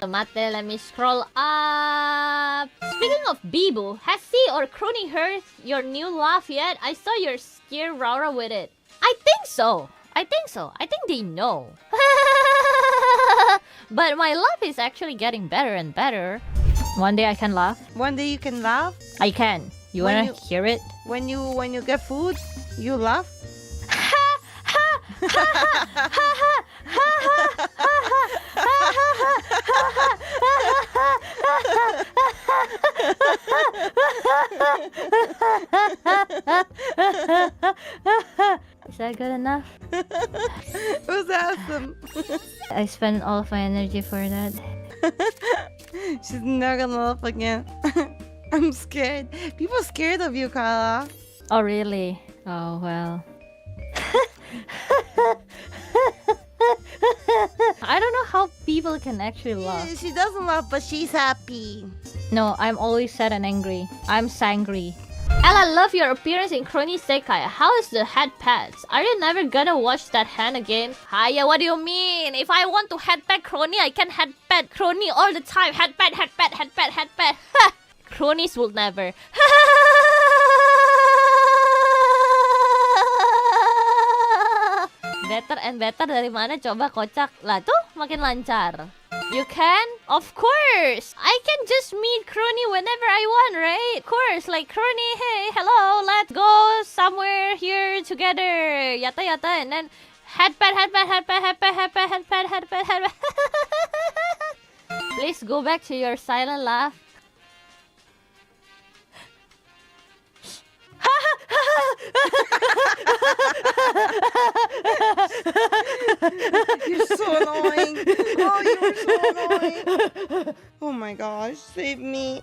Mate, let me scroll up. Speaking of Bibu, has he or Crony heard your new laugh yet? I saw your scare Raora with it. I think so. I think they know. But my laugh is actually getting better and better. One day I can laugh. One day you can laugh. I can. You wanna hear it? When you get food, you laugh. Is that good enough? It was awesome. I spent all of my energy for that. She's never gonna laugh again. I'm scared. People are scared of you, Kaela. Oh, really? Oh, well. I don't know how people can actually laugh. Yeah, she doesn't laugh, but she's happy. No, I'm always sad and angry. I'm sangry. Ella, love your appearance in Crony Sekai. How is the head pets? Are you never gonna watch that hand again? Hiya, what do you mean? If I want to headpet Crony, I can headpet Crony all the time. Headpet. Cronies will never. Better and better dari mana? Coba kocak. Lah tuh, makin lancar. You can? Of course! I can just meet Crony whenever I want, right? Of course, like Crony, hey, hello, let's go somewhere here together. Yata, and then headpad. Please go back to your silent laugh. You're so annoying. Oh, you were so annoying. Oh my gosh, save me.